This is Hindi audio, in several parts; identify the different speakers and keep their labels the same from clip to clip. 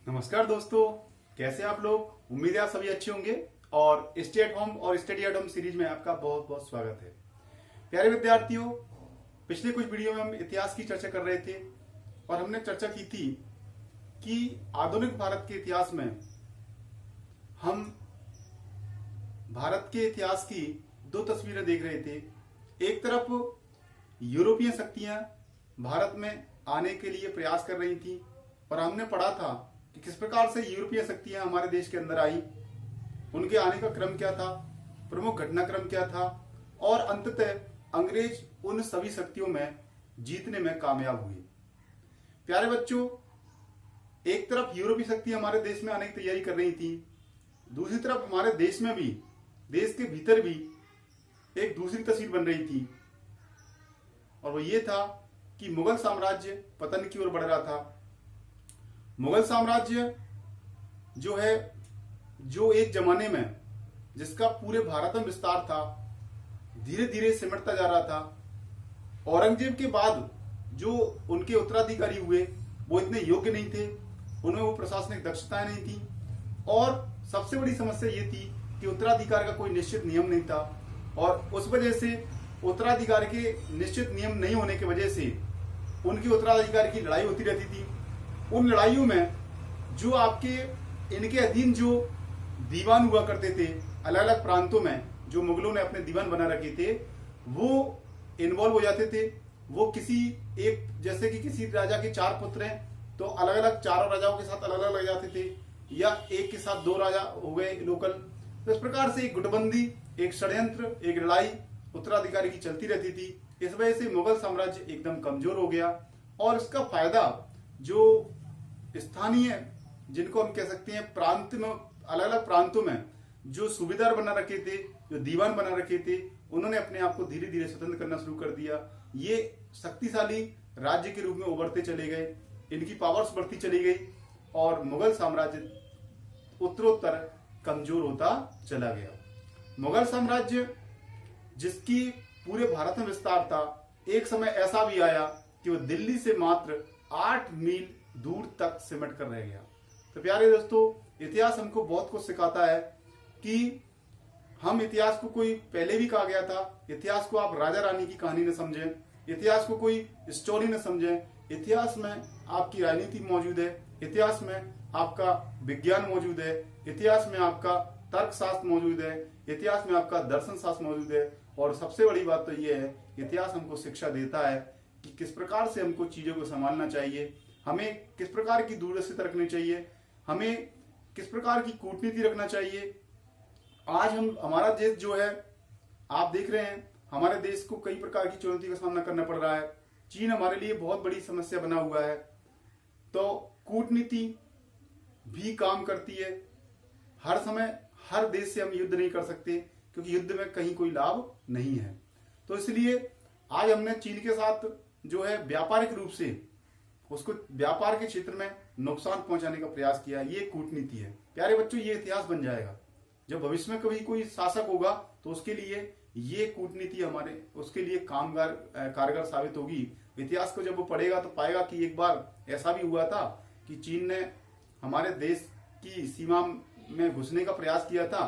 Speaker 1: नमस्कार दोस्तों, कैसे आप लोग। उम्मीद है आप सभी अच्छे होंगे और स्टे एट होम और स्टडी एट होम सीरीज में आपका बहुत बहुत स्वागत है। प्यारे विद्यार्थियों, पिछले कुछ वीडियो में हम इतिहास की चर्चा कर रहे थे और हमने चर्चा की थी कि आधुनिक भारत के इतिहास में हम भारत के इतिहास की दो तस्वीरें देख रहे थे। एक तरफ यूरोपीय शक्तियां भारत में आने के लिए प्रयास कर रही थी और हमने पढ़ा था कि किस प्रकार से यूरोपीय शक्तियां हमारे देश के अंदर आई, उनके आने का क्रम क्या था, प्रमुख घटनाक्रम क्या था और अंततः अंग्रेज उन सभी शक्तियों में जीतने में कामयाब हुए। प्यारे बच्चों, एक तरफ यूरोपीय शक्तियां हमारे देश में आने की तैयारी कर रही थी, दूसरी तरफ हमारे देश में भी, देश के भीतर भी एक दूसरी तस्वीर बन रही थी और वो ये था कि मुगल साम्राज्य पतन की ओर बढ़ रहा था। मुगल साम्राज्य जो है, जो एक जमाने में जिसका पूरे भारत में विस्तार था, धीरे धीरे सिमटता जा रहा था। औरंगजेब के बाद जो उनके उत्तराधिकारी हुए वो इतने योग्य नहीं थे, उनमें वो प्रशासनिक दक्षताएं नहीं थी और सबसे बड़ी समस्या ये थी कि उत्तराधिकार का कोई निश्चित नियम नहीं था और उस वजह से उत्तराधिकार के निश्चित नियम नहीं होने की वजह से उनकी उत्तराधिकार की लड़ाई होती रहती थी। उन लड़ाइयों में जो आपके इनके अधीन जो दीवान हुआ करते थे अलग अलग प्रांतों में, जो मुगलों ने अपने दीवान बना रखे थे, वो इन्वॉल्व हो जाते थे। वो किसी एक, जैसे कि किसी राजा के 4 पुत्र हैं तो अलग अलग चारों राजाओं के साथ अलग अलग लग जाते थे, या एक के साथ 2 राजा हो गए लोकल। तो इस प्रकार से एक गुटबंदी, एक षड्यंत्र, एक लड़ाई उत्तराधिकारी की चलती रहती थी। इस वजह से मुगल साम्राज्य एकदम कमजोर हो गया और इसका फायदा जो स्थानीय, जिनको हम कह सकते हैं प्रांत में, अलग अलग प्रांतों में जो सूबेदार बना रखे थे, जो दीवान बना रखे थे, उन्होंने अपने आप को धीरे धीरे स्वतंत्र करना शुरू कर दिया। ये शक्तिशाली राज्य के रूप में उभरते चले गए, इनकी पावर्स बढ़ती चली गई और मुगल साम्राज्य उत्तरोत्तर कमजोर होता चला गया। मुगल साम्राज्य जिसकी पूरे भारत में विस्तार था, एक समय ऐसा भी आया कि वो दिल्ली से मात्र 8 मील दूर तक सिमट कर रह गया। तो प्यारे दोस्तों, इतिहास हमको बहुत कुछ सिखाता है कि हम इतिहास को, कोई पहले भी कहा गया था, इतिहास को आप राजा रानी की कहानी न समझें, इतिहास को कोई स्टोरी न समझें। इतिहास में आपकी राजनीति मौजूद है, इतिहास में आपका विज्ञान मौजूद है, इतिहास में आपका तर्कशास्त्र मौजूद है, इतिहास में आपका दर्शन शास्त्र मौजूद है और सबसे बड़ी बात तो यह है, इतिहास हमको शिक्षा देता है कि किस प्रकार से हमको चीजों को संभालना चाहिए, हमें किस प्रकार की दूरदर्शिता रखनी चाहिए, हमें किस प्रकार की कूटनीति रखना चाहिए। आज हमारा देश जो है, आप देख रहे हैं, हमारे देश को कई प्रकार की चुनौती का सामना करना पड़ रहा है। चीन हमारे लिए बहुत बड़ी समस्या बना हुआ है, तो कूटनीति भी काम करती है। हर समय हर देश से हम युद्ध नहीं कर सकते क्योंकि युद्ध में कहीं कोई लाभ नहीं है। तो इसलिए आज हमने चीन के साथ जो है व्यापारिक रूप से उसको व्यापार के क्षेत्र में नुकसान पहुंचाने का प्रयास किया। ये कूटनीति है। प्यारे बच्चों, ये इतिहास बन जाएगा। जब भविष्य में कभी कोई शासक होगा तो उसके लिए ये कूटनीति हमारे, उसके लिए कारगर साबित होगी। इतिहास को जब वो पढ़ेगा तो पाएगा कि एक बार ऐसा भी हुआ था कि चीन ने हमारे देश की सीमा में घुसने का प्रयास किया था,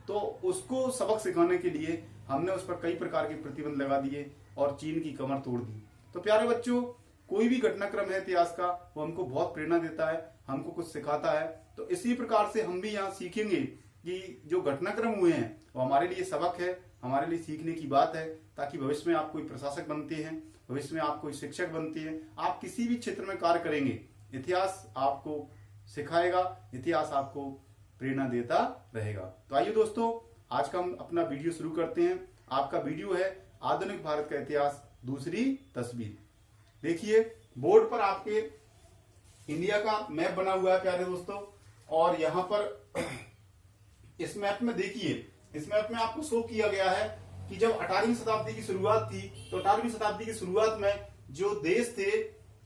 Speaker 1: तो उसको सबक सिखाने के लिए हमने उस पर कई प्रकार के प्रतिबंध लगा दिए और चीन की कमर तोड़ दी। तो प्यारे बच्चों, कोई भी घटनाक्रम है इतिहास का, वो हमको बहुत प्रेरणा देता है, हमको कुछ सिखाता है। तो इसी प्रकार से हम भी यहाँ सीखेंगे कि जो घटनाक्रम हुए हैं वो हमारे लिए सबक है, हमारे लिए सीखने की बात है, ताकि भविष्य में आप कोई प्रशासक बनते हैं, भविष्य में आप कोई शिक्षक बनते हैं, आप किसी भी क्षेत्र में कार्य करेंगे, इतिहास आपको सिखाएगा, इतिहास आपको प्रेरणा देता रहेगा। तो आइए दोस्तों, आज का हम अपना वीडियो शुरू करते हैं। आपका वीडियो है आधुनिक भारत का इतिहास, दूसरी तस्वीर। देखिए, बोर्ड पर आपके इंडिया का मैप बना हुआ है प्यारे दोस्तों, और यहाँ पर इस मैप में देखिए, इस मैप में आपको शो किया गया है कि जब 18वीं शताब्दी की शुरुआत थी, तो 18वीं शताब्दी की शुरुआत में जो देश थे,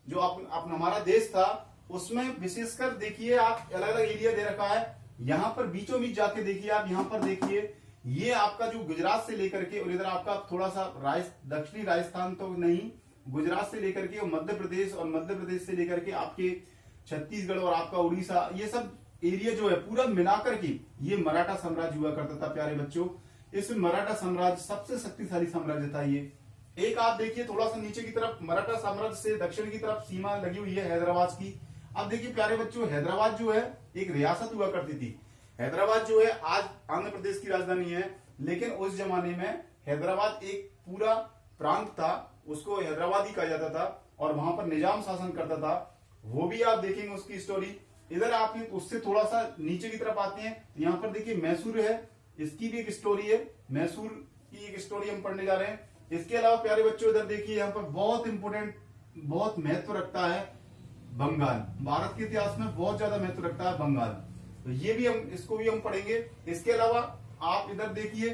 Speaker 1: जो हमारा देश था, उसमें विशेषकर देखिए आप अलग अलग एरिया दे रखा है। यहाँ पर बीचों बीच जाके देखिए, आप यहाँ पर देखिए, ये आपका जो गुजरात से लेकर के और इधर आपका थोड़ा सा दक्षिणी राजस्थान तो नहीं, गुजरात से लेकर के मध्य प्रदेश और मध्य प्रदेश से लेकर के आपके छत्तीसगढ़ और आपका उड़ीसा, ये सब एरिया जो है पूरा मिलाकर के ये मराठा साम्राज्य हुआ करता था प्यारे बच्चों। इस मराठा साम्राज्य सबसे शक्तिशाली साम्राज्य था ये। एक आप देखिए थोड़ा सा नीचे की तरफ मराठा साम्राज्य से दक्षिण की तरफ सीमा लगी हुई है हैदराबाद की। अब देखिए प्यारे बच्चों, हैदराबाद जो है एक रियासत हुआ करती थी। हैदराबाद जो है आज आंध्र प्रदेश की राजधानी है, लेकिन उस जमाने में हैदराबाद एक पूरा प्रांत था, उसको हैदराबाद ही कहा जाता था और वहां पर निजाम शासन करता था। वो भी आप देखेंगे उसकी स्टोरी। इधर आप उससे थोड़ा सा नीचे की तरफ आते हैं तो यहाँ पर देखिए मैसूर है, इसकी भी एक स्टोरी है, मैसूर की एक स्टोरी हम पढ़ने जा रहे हैं। इसके अलावा प्यारे बच्चों इधर देखिए यहाँ पर बहुत इंपोर्टेंट, बहुत महत्व रखता है बंगाल। भारत के इतिहास में बहुत ज्यादा महत्व रखता है बंगाल, तो ये भी हम इसको भी हम पढ़ेंगे। इसके अलावा आप इधर देखिए,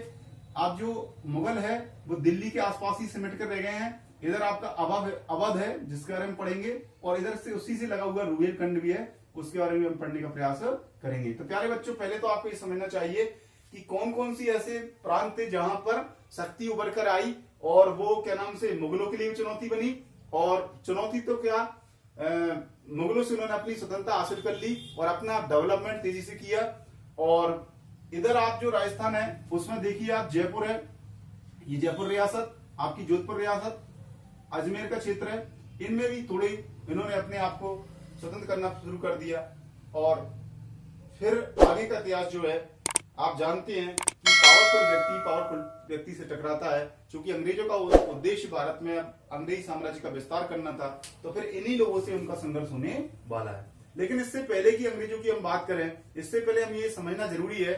Speaker 1: आप जो मुगल है वो दिल्ली के आसपास ही सिमट कर रह गए हैं। इधर आपका अवध है जिसके बारे में पढ़ेंगे, और इधर से उसी से लगा हुआ रुहेलखंड भी है, उसके बारे में हम पढ़ने का प्रयास करेंगे। तो प्यारे बच्चों पहले तो आपको ये समझना चाहिए कि कौन कौन सी ऐसे प्रांत थे जहां पर शक्ति उभर कर आई, और वो क्या नाम से मुगलों के लिए भी चुनौती बनी। और चुनौती तो क्या, मुगलों से उन्होंने अपनी स्वतंत्रता हासिल कर ली और अपना डेवलपमेंट तेजी से किया। और इधर आप जो राजस्थान है उसमें देखिए आप जयपुर है, ये जयपुर रियासत, आपकी जोधपुर रियासत, अजमेर का क्षेत्र है, इनमें भी थोड़े इन्होंने अपने आप को स्वतंत्र करना शुरू कर दिया। और फिर आगे का इतिहास जो है आप जानते हैं कि पावरफुल व्यक्ति से टकराता है। क्योंकि अंग्रेजों का उद्देश्य भारत में अंग्रेजी साम्राज्य का विस्तार करना था, तो फिर इन्हीं लोगों से उनका संघर्ष होने वाला है। लेकिन इससे पहले कि अंग्रेजों की हम बात करें, इससे पहले हम ये समझना जरूरी है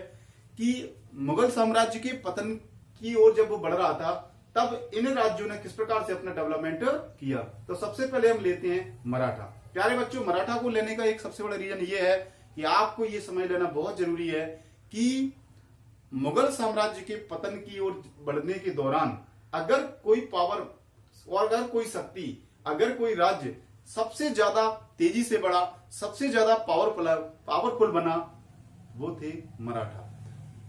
Speaker 1: कि मुगल साम्राज्य के पतन की ओर जब वो बढ़ रहा था, तब इन राज्यों ने किस प्रकार से अपना डेवलपमेंट किया। तो सबसे पहले हम लेते हैं मराठा। प्यारे बच्चों, मराठा को लेने का एक सबसे बड़ा रीजन ये है कि आपको ये समझ लेना बहुत जरूरी है कि मुगल साम्राज्य के पतन की ओर बढ़ने के दौरान अगर कोई पावर और अगर कोई शक्ति, अगर कोई राज्य सबसे ज्यादा तेजी से बढ़ा, सबसे ज्यादा पावरफुल बना, वो थे मराठा।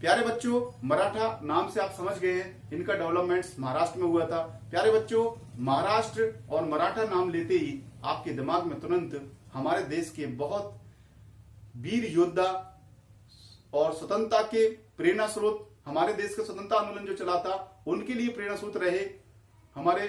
Speaker 1: प्यारे बच्चों, मराठा नाम से आप समझ गए हैं इनका डेवलपमेंट महाराष्ट्र में हुआ था। प्यारे बच्चों, महाराष्ट्र और मराठा नाम लेते ही आपके दिमाग में तुरंत हमारे देश के बहुत वीर योद्धा और स्वतंत्रता के प्रेरणा स्रोत, हमारे देश का स्वतंत्रता आंदोलन जो चला था उनके लिए प्रेरणा स्रोत रहे हमारे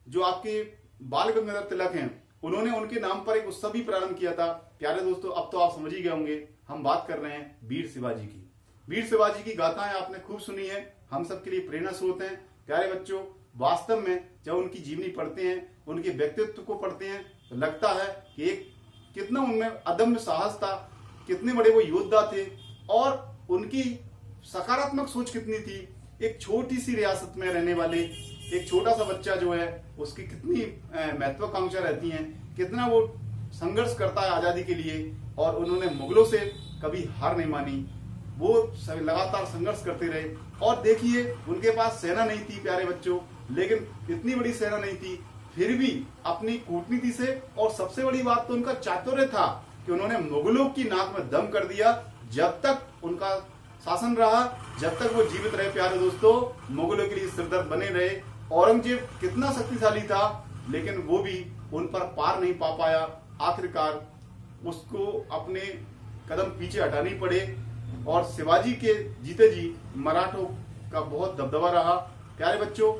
Speaker 1: जो आपके बाल गंगाधर तिलक हैं, उन्होंने उनके नाम पर एक उत्सव भी प्रारंभ किया था। प्यारे दोस्तों, अब तो आप समझ ही गए होंगे हम बात कर रहे हैं वीर शिवाजी की। वीर शिवाजी की गाथाएं आपने खूब सुनी है, हम सबके लिए प्रेरणा स्रोत हैं। प्यारे बच्चों, वास्तव में जब उनकी जीवनी पढ़ते हैं, उनके व्यक्तित्व को पढ़ते हैं, तो लगता है कि एक कितना उनमें अदम्य साहस था, कितने बड़े वो योद्धा थे, और उनकी सकारात्मक सोच कितनी थी। एक छोटी सी रियासत में रहने वाले एक छोटा सा बच्चा जो है, उसकी कितनी महत्वाकांक्षा रहती है, कितना वो संघर्ष करता है आजादी के लिए, और उन्होंने मुगलों से कभी हार नहीं मानी, वो लगातार संघर्ष करते रहे। और देखिए उनके पास सेना नहीं थी प्यारे बच्चों, लेकिन इतनी बड़ी सेना नहीं थी, फिर भी अपनी कूटनीति से, और सबसे बड़ी बात तो उनका चातुर्य था कि उन्होंने मुगलों की नाक में दम कर दिया। जब तक उनका शासन रहा, जब तक वो जीवित रहे प्यारे दोस्तों, मुगलों के लिए सिरदर्द बने रहे। औरंगजेब कितना शक्तिशाली था, लेकिन वो भी उन पर पार नहीं पा पाया। आखिरकार उसको अपने कदम पीछे हटाने पड़े, और शिवाजी के जीते जी मराठों का बहुत दबदबा रहा। प्यारे बच्चों,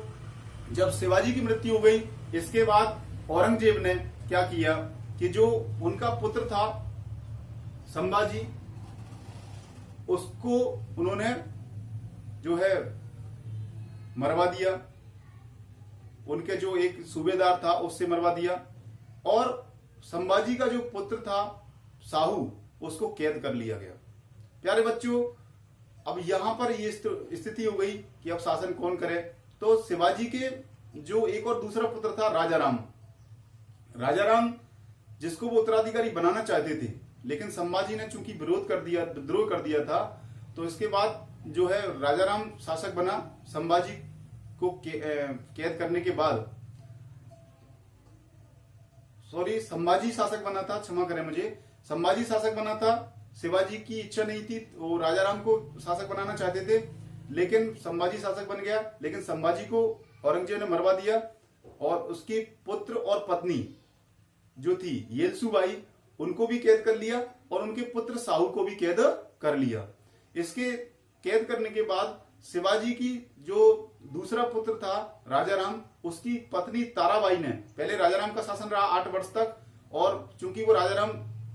Speaker 1: जब शिवाजी की मृत्यु हो गई, इसके बाद औरंगजेब ने क्या किया कि जो उनका पुत्र था संभाजी, उसको उन्होंने जो है मरवा दिया, उनके जो एक सूबेदार था उससे मरवा दिया, और संभाजी का जो पुत्र था साहू, उसको कैद कर लिया गया। प्यारे बच्चों, अब यहां पर ये स्थिति हो गई कि अब शासन कौन करे। तो शिवाजी के जो एक और दूसरा पुत्र था राजाराम, जिसको वो उत्तराधिकारी बनाना चाहते थे, लेकिन संभाजी ने चूंकि विद्रोह कर दिया था, तो इसके बाद जो है राजाराम शासक बना। संभाजी को कैद करने के बाद, संभाजी शासक बना था, क्षमा करें मुझे, संभाजी शासक बना था। शिवाजी की इच्छा नहीं थी, वो राजाराम को शासक बनाना चाहते थे, लेकिन संभाजी शासक बन गया। लेकिन संभाजी को औरंगजेब ने मरवा दिया, और उसके पुत्र और पत्नी जो थी येलसुबाई, उनको भी कैद कर लिया और उनके पुत्र साहू को भी कैद कर लिया। इसके कैद करने के बाद शिवाजी की जो दूसरा पुत्र था राजाराम, उसकी पत्नी ताराबाई ने, पहले राजाराम का शासन रहा 8 वर्ष तक, और चूंकि वो राजाराम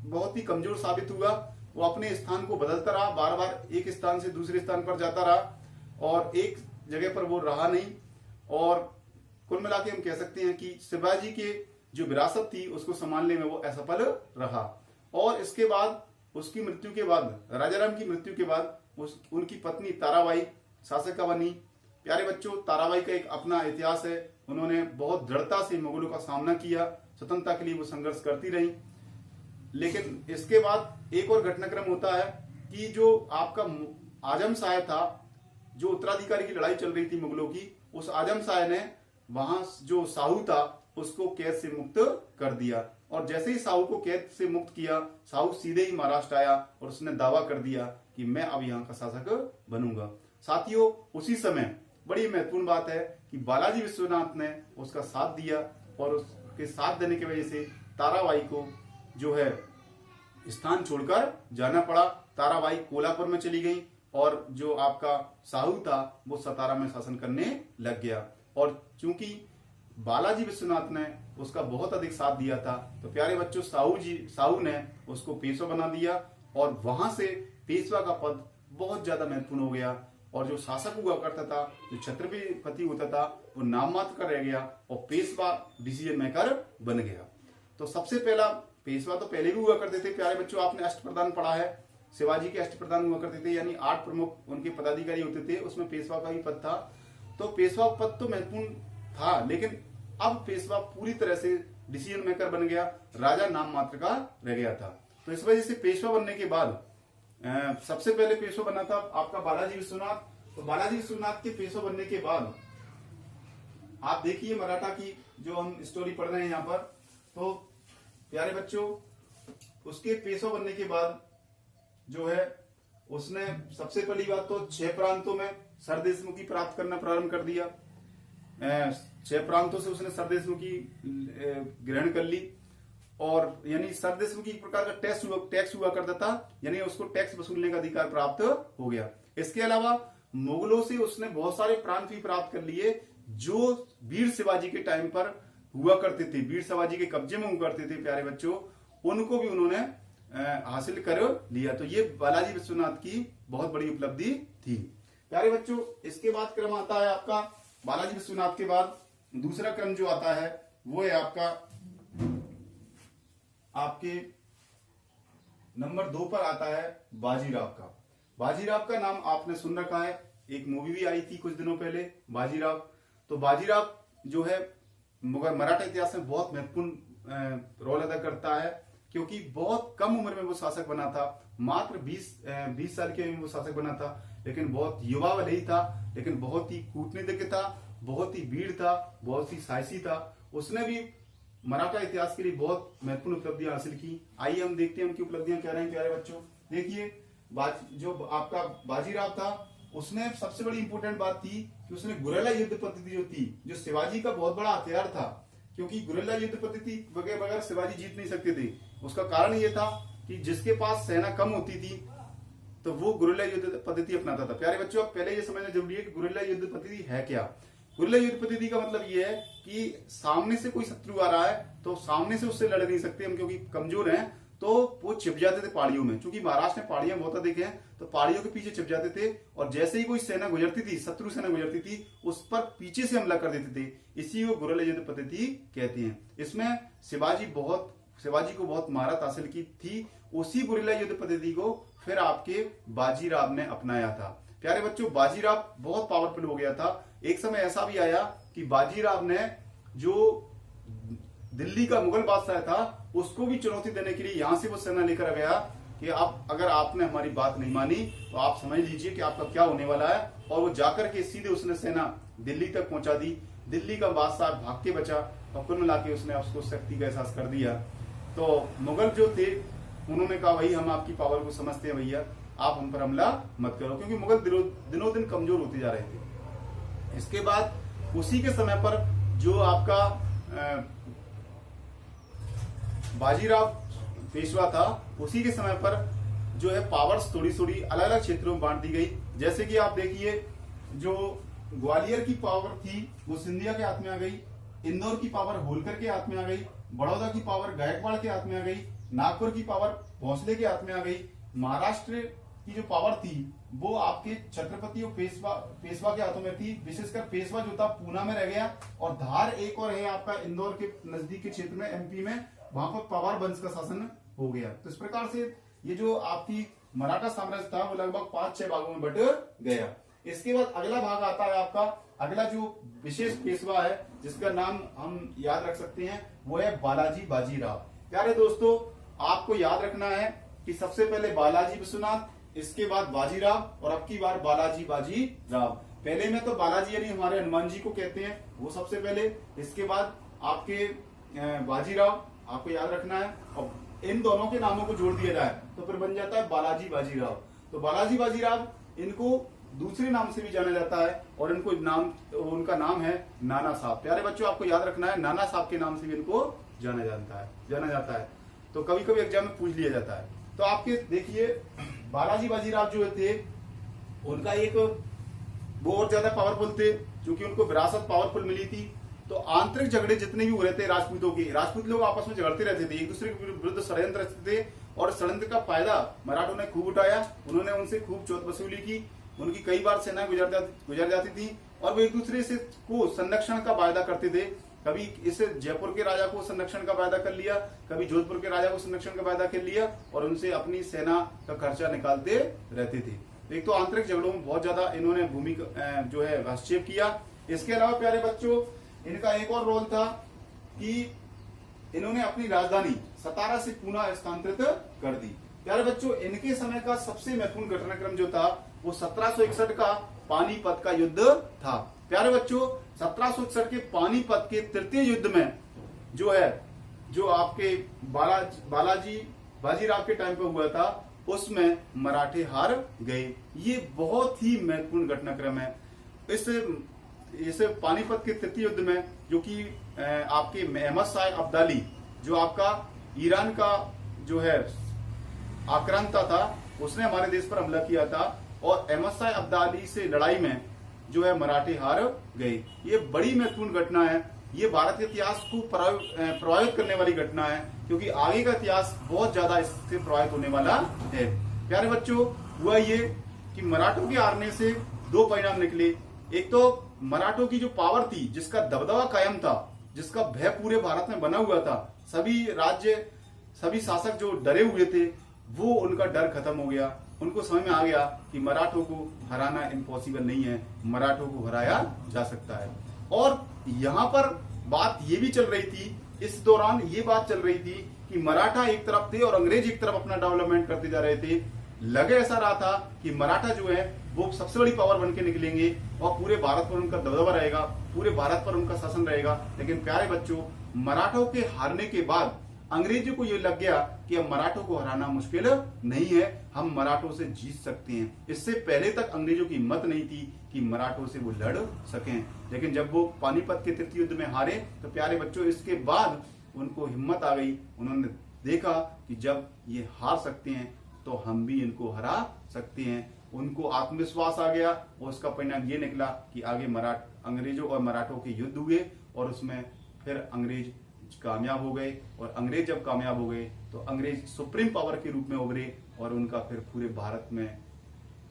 Speaker 1: बहुत ही कमजोर साबित हुआ, वो अपने स्थान को बदलता रहा, बार बार एक स्थान से दूसरे स्थान पर जाता रहा और एक जगह पर वो रहा नहीं। और कुल मिला के हम कह सकते हैं कि शिवाजी के जो विरासत थी उसको संभालने में वो असफल रहा। और इसके बाद उसकी मृत्यु के बाद, राजाराम की मृत्यु के बाद, उनकी पत्नी ताराबाई शासक बनी। प्यारे बच्चों, ताराबाई का एक अपना इतिहास है। उन्होंने बहुत दृढ़ता से मुगलों का सामना किया, स्वतंत्रता के लिए वो संघर्ष करती रही। लेकिन इसके बाद एक और घटनाक्रम होता है कि जो आपका आजम शाह था, जो उत्तराधिकारी की लड़ाई चल रही थी मुगलों की, उस आजम शाह ने वहां जो साहू था उसको कैद से मुक्त कर दिया। और जैसे ही साहू को कैद से मुक्त किया, साहू सीधे ही महाराष्ट्र आया और उसने दावा कर दिया कि मैं अब यहाँ का शासक बनूंगा। साथियों, उसी समय बड़ी महत्वपूर्ण बात है कि बालाजी विश्वनाथ ने उसका साथ दिया और उसके साथ देने की वजह से ताराबाई को जो है स्थान छोड़कर जाना पड़ा। ताराबाई कोल्हापुर में चली गई और जो आपका साहू था वो सतारा में शासन करने लग गया। और चूंकि बालाजी विश्वनाथ ने उसका बहुत अधिक साथ दिया था, तो प्यारे बच्चों, साहू ने उसको पेशवा बना दिया और वहां से पेशवा का पद बहुत ज्यादा महत्वपूर्ण हो गया। और जो शासक हुआ करता था, जो छत्रपति होता था, वो नाम मात्र का रह गया और पेशवा डिसीजन मेकर बन गया। तो सबसे पहला पेशवा तो पहले भी हुआ करते थे। प्यारे बच्चों, आपने अष्टप्रधान पढ़ा है, शिवाजी के अष्टप्रधान हुआ करते थे, यानी 8 प्रमुख उनके पदाधिकारी होते थे, उसमें पेशवा का भी पद था। तो पेशवा पद तो महत्वपूर्ण था, लेकिन अब पेशवा पूरी तरह से डिसीजन मेकर बन गया, राजा नाम मात्र का रह गया था। तो इस वजह से पेशवा बनने के बाद सबसे पहले पेशवा बना था आपका बालाजी विश्वनाथ। तो बालाजी विश्वनाथ के पेशवा बनने के बाद आप देखिए मराठा की जो हम स्टोरी पढ़ रहे हैं यहाँ पर, तो प्यारे बच्चों, उसके पेशवा बनने के बाद जो है उसने सबसे पहली बात तो 6 प्रांतों में सरदेशमुखी प्राप्त करना प्रारंभ कर दिया। 6 प्रांतों से उसने सरदेशमुखी ग्रहण कर ली, और यानी सरदेशमुखी एक प्रकार का टैक्स हुआ करता था, यानी उसको टैक्स वसूलने का अधिकार प्राप्त हो गया। इसके अलावा मुगलों से उसने बहुत सारे प्रांत भी प्राप्त कर लिए जो वीर शिवाजी के टाइम पर हुआ करते थे, वीर शिवाजी के कब्जे में हुआ करते थे। प्यारे बच्चों, उनको भी उन्होंने हासिल कर लिया। तो ये बालाजी विश्वनाथ की बहुत बड़ी उपलब्धि थी। प्यारे बच्चों, इसके बाद क्रम आता है आपका बालाजी विश्वनाथ के बाद दूसरा क्रम जो आता है वो है आपके नंबर 2 पर आता है बाजीराव का। बाजीराव का नाम आपने सुन रखा है, एक मूवी भी आई थी कुछ दिनों पहले, बाजीराव। तो बाजीराव जो है मुगल मराठा इतिहास में बहुत महत्वपूर्ण रोल अदा करता है, क्योंकि बहुत कम उम्र में वो शासक बना था, मात्र 20 साल की उम्र में वो शासक बना था, लेकिन बहुत युवा भले ही था, लेकिन बहुत ही कूटनीतिज्ञ था, बहुत ही वीर था, बहुत ही साहसी था। उसने भी मराठा इतिहास के लिए बहुत महत्वपूर्ण उपलब्धियां हासिल की। आइए हम देखते हैं उनकी उपलब्धियां क्या रही। प्यारे बच्चों, देखिए जो आपका बाजीराव था, उसने सबसे बड़ी इंपोर्टेंट बात थी कि उसने गुरिल्ला युद्ध पद्धति जो थी, जो शिवाजी का बहुत बड़ा हथियार था, क्योंकि गुरिल्ला युद्ध पद्धति बगैर शिवाजी जीत नहीं सकते थे। उसका कारण ये था कि जिसके पास सेना कम होती थी तो वो गुरिल्ला युद्ध पद्धति अपनाता था। प्यारे बच्चों, अब पहले ये समझना जरूरी है कि गुरिल्ला युद्ध पद्धति है क्या। गुरिल्ला युद्ध पद्धति का मतलब ये है कि सामने से कोई शत्रु आ रहा है तो सामने से उससे लड़ नहीं सकते हम, क्योंकि कमजोर हैं, तो वो छिप जाते थे पहाड़ियों में। क्योंकि महाराष्ट्र में पहाड़ियां बहुत अधिक हैं, तो पहाड़ियों के पीछे छिप जाते थे, और जैसे ही कोई सेना गुजरती थी, शत्रु सेना गुजरती थी, उस पर पीछे से हमला कर देते थे। इसी को गुरिल्ला युद्ध पद्धति कहते हैं। इसमें शिवाजी को बहुत महारत हासिल की थी। उसी गुरिल्ला युद्ध पद्धति को फिर आपके बाजीराव ने अपनाया था। प्यारे बच्चों, बाजीराव बहुत पावरफुल हो गया था। एक समय ऐसा भी आया कि बाजीराव ने जो दिल्ली का मुगल बादशाह था उसको भी चुनौती देने के लिए यहां से वो सेना लेकर गया कि आप अगर आपने हमारी बात नहीं मानी तो आप समझ लीजिए कि आपका क्या होने वाला है। और वो जाकर के सीधे उसने सेना दिल्ली तक पहुंचा दी। दिल्ली का बादशाह भाग के बचा और कुल मिला के उसने उसको शक्ति का एहसास कर दिया। तो मुगल जो थे उन्होंने कहा, भाई हम आपकी पावर को समझते हैं भैया, आप हम पर हमला मत करो, क्योंकि मुगल दिनों दिन कमजोर होते जा रहे थे। इसके बाद उसी के समय पर जो आपका बाजीराव पेशवा था, उसी के समय पर जो है पावर्स थोड़ी थोड़ी अलग अलग क्षेत्रों में बांट दी गई। जैसे कि आप देखिए, जो ग्वालियर की पावर थी वो सिंधिया के हाथ में आ गई, इंदौर की पावर होलकर के हाथ में आ गई, बड़ौदा की पावर गायकवाड़ के हाथ में आ गई, नागपुर की पावर भोसले के हाथ में आ गई, महाराष्ट्र की जो पावर थी वो आपके छत्रपति और पेशवा के हाथों में थी। विशेषकर पेशवा जो था पूना में रह गया, और धार एक और है आपका इंदौर के नजदीक के क्षेत्र में, एमपी में, वहां पर पवार वंश का शासन हो गया। तो इस प्रकार से ये जो आपकी मराठा साम्राज्य था वो लगभग 5-6 भागों में बट गया। इसके बाद अगला भाग आता है आपका, अगला जो विशेष पेशवा है जिसका नाम हम याद रख सकते हैं वो है बालाजी बाजीराव। प्यारे दोस्तों, आपको याद रखना है कि सबसे पहले बालाजी विश्वनाथ, इसके बाद बाजीराव, और अब की बार बालाजी बाजीराव। पहले में तो बालाजी यानी हमारे हनुमान जी को कहते हैं, वो सबसे पहले, इसके बाद आपके बाजीराव आपको याद रखना है, और इन दोनों के नामों को जोड़ दिया जाए तो फिर बन जाता है बालाजी बाजीराव। तो बालाजी बाजीराव, इनको दूसरे नाम से भी जाना जाता है, और इनको उनका नाम है नाना साहब। प्यारे बच्चों, आपको याद रखना है, नाना साहब के नाम से भी इनको जाना जाता है। तो कभी कभी एग्जाम में पूछ लिया जाता है। तो आपके देखिए, बालाजी बाजीराव जो थे उनका एक वो और ज्यादा पावरफुल थे, क्योंकि उनको विरासत पावरफुल मिली थी। तो आंतरिक झगड़े जितने भी हो रहे थे राजपूतों के, राजपूत लोग आपस में झगड़ते रहते थे, एक दूसरे के विरुद्ध षड्यंत्र रचते थे, और षड्यंत्र का फायदा मराठों ने खूब उठाया। उन्होंने उनसे खूब चौथ वसूली की, उनकी कई बार सेना गुजर जाती थी, और वो एक दूसरे से को संरक्षण का वायदा करते थे। कभी इस जयपुर के राजा को संरक्षण का वायदा कर लिया, कभी जोधपुर के राजा को संरक्षण का वायदा कर लिया, और उनसे अपनी सेना का खर्चा निकालते रहते थे। एक तो आंतरिक झगड़ों में बहुत ज्यादा इन्होंने भूमिका जो है हस्तक्षेप किया। इसके अलावा प्यारे बच्चों, इनका एक और रोल था कि इन्होंने अपनी राजधानी सतारा से पूना स्थानांतरित कर दी। प्यारे बच्चों, इनके समय का सबसे महत्वपूर्ण घटनाक्रम जो था वो 1761 का पानीपत का युद्ध था। प्यारे बच्चों, 1761 के पानीपत के तृतीय युद्ध में जो आपके बालाजी बाजीराव के टाइम पे हुआ था, उसमें मराठे हार गए। ये बहुत ही महत्वपूर्ण घटनाक्रम है। इस पानीपत के तृतीय युद्ध में, जो कि आपके अहमद शाह अब्दाली, जो आपका ईरान का जो है आक्रांता था, उसने हमारे देश पर हमला किया था, और अहमद शाह अब्दाली से लड़ाई में जो है मराठे हार गए। ये बड़ी महत्वपूर्ण घटना है। ये भारत के इतिहास को प्रभावित करने वाली घटना है, क्योंकि आगे का इतिहास बहुत ज्यादा इससे प्रभावित होने वाला है। प्यारे बच्चों, हुआ ये कि मराठों के हारने से दो परिणाम निकले। एक तो मराठों की जो पावर थी, जिसका दबदबा कायम था, जिसका भय पूरे भारत में बना हुआ था, सभी शासक जो डरे हुए थे, वो उनका डर खत्म हो गया। उनको समझ में आ गया कि मराठों को हराना इम्पॉसिबल नहीं है, मराठों को हराया जा सकता है। और यहाँ पर बात ये भी चल रही थी, इस दौरान ये बात चल रही थी कि मराठा एक तरफ थे और अंग्रेज एक तरफ अपना डेवलपमेंट करते जा रहे थे। लगे ऐसा रहा था कि मराठा जो है वो सबसे बड़ी पावर बन के निकलेंगे, और पूरे भारत पर उनका दबदबा रहेगा, पूरे भारत पर उनका शासन रहेगा। लेकिन प्यारे बच्चों, मराठों के हारने के बाद अंग्रेजों को ये लग गया कि अब मराठों को हराना मुश्किल नहीं है, हम मराठों से जीत सकते हैं। इससे पहले तक अंग्रेजों की हिम्मत नहीं थी कि मराठों से वो लड़ सकें। लेकिन जब वो पानीपत के तृतीय युद्ध में हारे, तो प्यारे बच्चों, इसके बाद उनको हिम्मत आ गई। उन्होंने देखा कि जब ये हार सकते हैं तो हम भी इनको हरा सकते हैं। उनको आत्मविश्वास आ गया, और उसका परिणाम ये निकला कि आगे अंग्रेजों और मराठों के युद्ध हुए, और उसमें फिर अंग्रेज कामयाब हो गए। और अंग्रेज जब कामयाब हो गए तो अंग्रेज सुप्रीम पावर के रूप में उभरे, और उनका फिर पूरे भारत में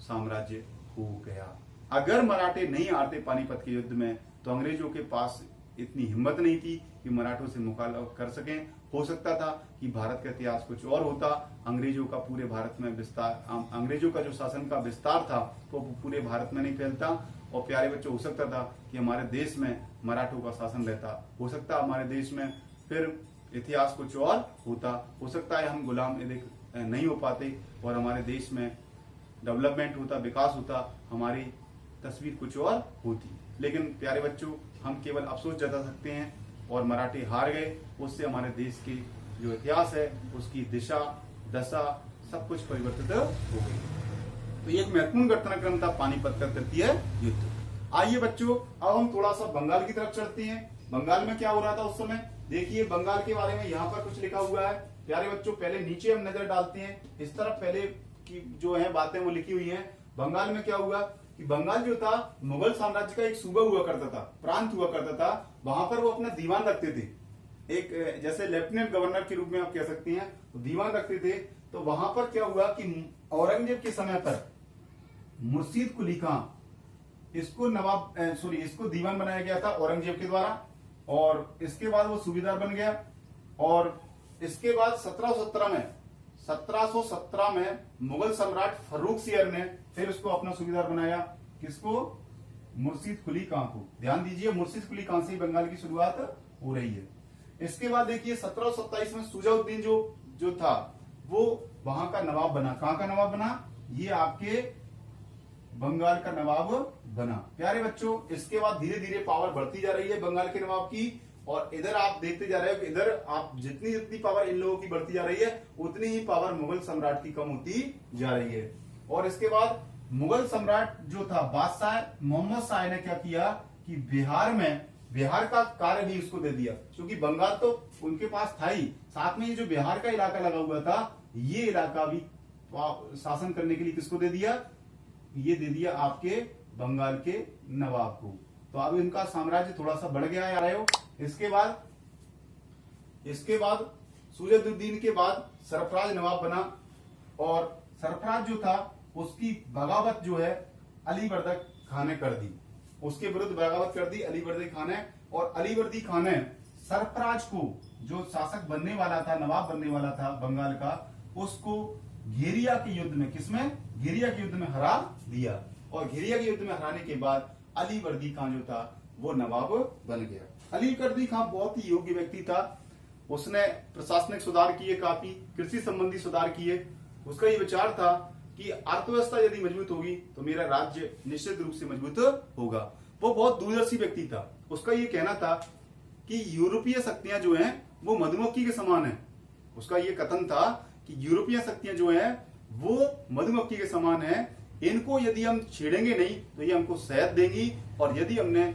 Speaker 1: साम्राज्य हो गया। अगर मराठे नहीं हारते पानीपत के युद्ध में, तो अंग्रेजों के पास इतनी हिम्मत नहीं थी कि मराठों से मुकाबला कर सकें। हो सकता था कि भारत का इतिहास कुछ और होता, अंग्रेजों का पूरे भारत में विस्तार, अंग्रेजों का जो शासन का विस्तार था वो पूरे भारत में नहीं फैलता। और प्यारे बच्चों, हो सकता था कि हमारे देश में मराठों का शासन रहता, हो सकता हमारे देश में फिर इतिहास कुछ और होता, हो सकता है हम गुलाम नहीं हो पाते, और हमारे देश में डेवलपमेंट होता, विकास होता, हमारी तस्वीर कुछ और होती। लेकिन प्यारे बच्चों, हम केवल अफसोस जता सकते हैं, और मराठे हार गए। उससे हमारे देश की जो इतिहास है, उसकी दिशा दशा सब कुछ परिवर्तित हो गई। तो ये एक महत्वपूर्ण घटनाक्रम था पानीपत का तृतीय युद्ध। आइए बच्चों, अब हम थोड़ा सा बंगाल की तरफ चलते हैं। बंगाल में क्या हो रहा था उस समय? देखिए बंगाल के बारे में यहाँ पर कुछ लिखा हुआ है प्यारे बच्चों। पहले नीचे हम नजर डालते हैं, इस तरफ पहले की जो है बातें वो लिखी हुई हैं। बंगाल में क्या हुआ कि बंगाल जो था मुगल साम्राज्य का एक सूबा हुआ करता था, प्रांत हुआ करता था। वहां पर वो अपना दीवान रखते थे, एक जैसे लेफ्टिनेंट गवर्नर के रूप में आप कह सकते हैं, तो दीवान रखते थे। तो वहां पर क्या हुआ कि औरंगजेब के समय पर मुर्शीद कुली खां इसको इसको दीवान बनाया गया था औरंगजेब के द्वारा, और इसके बाद वो सूबेदार बन गया। और इसके बाद 1717 में मुगल सम्राट फर्रुखसियर ने फिर उसको अपना सूबेदार बनाया। किसको? मुर्शीद कुली खां को। ध्यान दीजिए, मुर्शीद कुली खां से ही बंगाल की शुरुआत हो रही है। इसके बाद देखिए 1727 में सुजाउद्दीन जो था वो वहां का नवाब बना। कहां का नवाब बना? ये आपके बंगाल का नवाब बना। प्यारे बच्चों, इसके बाद धीरे धीरे पावर बढ़ती जा रही है बंगाल के नवाब की, और इधर आप देखते जा रहे हो कि इधर आप जितनी जितनी पावर इन लोगों की बढ़ती जा रही है उतनी ही पावर मुगल सम्राट की कम होती जा रही है। और इसके बाद मुगल सम्राट जो था बादशाह मोहम्मद शाह ने क्या किया कि बिहार का कार्य भी उसको दे दिया, क्योंकि बंगाल तो उनके पास था ही, साथ में ये जो बिहार का इलाका लगा हुआ था ये इलाका भी शासन करने के लिए किसको दे दिया? ये दे दिया आपके बंगाल के नवाब को। तो अब इनका साम्राज्य थोड़ा सा बढ़ गया है। आयो इसके बाद सुजाउद्दीन के बाद सरफराज नवाब बना, और सरफराज जो था उसकी बगावत जो है अलीवर्दी खान ने कर दी, उसके विरुद्ध बगावत कर दी अलीवर्दी खान ने। और अलीवर्दी खान ने सरफराज को, जो शासक बनने वाला था, नवाब बनने वाला था बंगाल का, उसको घेरिया के युद्ध में, किसमें? घेरिया के युद्ध में हरा दिया। और घेरिया के युद्ध में हराने के बाद अलीवर्दी खान जो था वो नवाब बन गया। अलीवर्दी खान बहुत ही योग्य व्यक्ति था। उसने प्रशासनिक सुधार किए, काफी कृषि संबंधी सुधार किए। उसका ये विचार था कि अर्थव्यवस्था यदि मजबूत होगी तो मेरा राज्य निश्चित रूप से मजबूत होगा। वो बहुत दूरदर्शी व्यक्ति था। उसका ये कहना था कि यूरोपीय शक्तियां जो हैं वो मधुमक्खी के समान है। उसका ये कथन था कि यूरोपीय शक्तियां जो हैं वो मधुमक्खी के समान है, इनको यदि हम छेड़ेंगे नहीं तो ये हमको शहद देंगी, और यदि हमने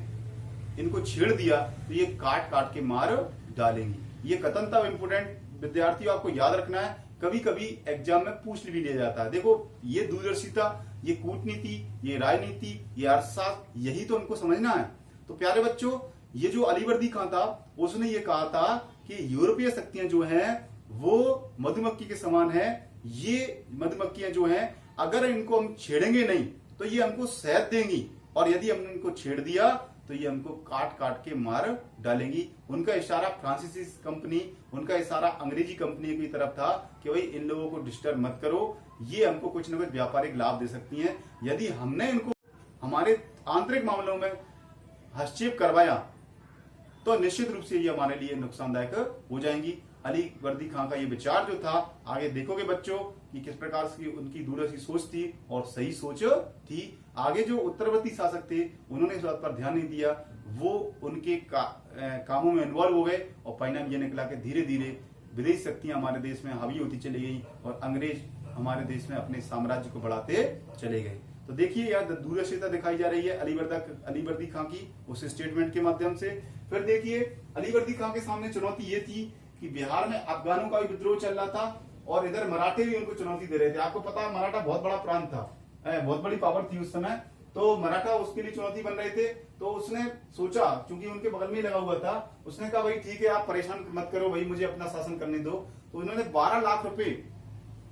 Speaker 1: इनको छेड़ दिया तो ये काट काट के मार डालेंगी। ये कथन था इंपोर्टेंट, विद्यार्थियों आपको याद रखना है, कभी कभी एग्जाम में पूछ भी लिया जाता है। देखो ये दूरदर्शिता, ये कूटनीति, ये राजनीति, ये अर्थशास्त्र, यही तो उनको समझना है। तो प्यारे बच्चों, ये जो अलीवर्दी खान था उसने ये कहा था कि यूरोपीय शक्तियां जो हैं वो मधुमक्खी के समान है। ये मधुमक्खियां जो हैं अगर इनको हम छेड़ेंगे नहीं तो ये हमको शहद देंगी, और यदि हमने इनको छेड़ दिया तो ये हमको काट काट के मार डालेंगी। उनका इशारा फ्रांसीसी कंपनी, उनका इशारा अंग्रेजी कंपनी की तरफ था कि भाई इन लोगों को डिस्टर्ब मत करो, ये हमको कुछ न कुछ व्यापारिक लाभ दे सकती हैं। यदि हमने इनको हमारे आंतरिक मामलों में हस्तक्षेप करवाया तो निश्चित रूप से ये हमारे लिए नुकसानदायक हो जाएंगी। अलीवर्दी खान का ये विचार जो था, आगे देखोगे बच्चों कि किस प्रकार की उनकी दूरदर्शी सोच थी और सही सोच थी। आगे जो उत्तरवर्ती शासक थे उन्होंने इस बात पर ध्यान नहीं दिया, वो उनके कामों में इन्वॉल्व हो गए, और परिणाम ये निकला कि धीरे धीरे विदेशी शक्तियां हमारे देश में हावी होती चली गई और अंग्रेज हमारे देश में अपने साम्राज्य को बढ़ाते चले गए। तो देखिए यार दूरदर्शिता दिखाई जा रही है अलीवर्दी खान की उस स्टेटमेंट के माध्यम से। फिर देखिए अलीवर्दी खान के सामने चुनौती ये थी कि बिहार में अफगानों का भी विद्रोह चल रहा था, और इधर मराठे भी उनको चुनौती दे रहे थे। आपको पता है मराठा बहुत बड़ा प्रांत था, बहुत बड़ी पावर थी उस समय, तो मराठा उसके लिए चुनौती बन रहे थे। तो उसने सोचा, क्योंकि उनके बगल में ही लगा हुआ था, उसने कहा भाई ठीक है आप परेशान मत करो भाई, मुझे अपना शासन करने दो। तो उन्होंने 12 लाख रुपए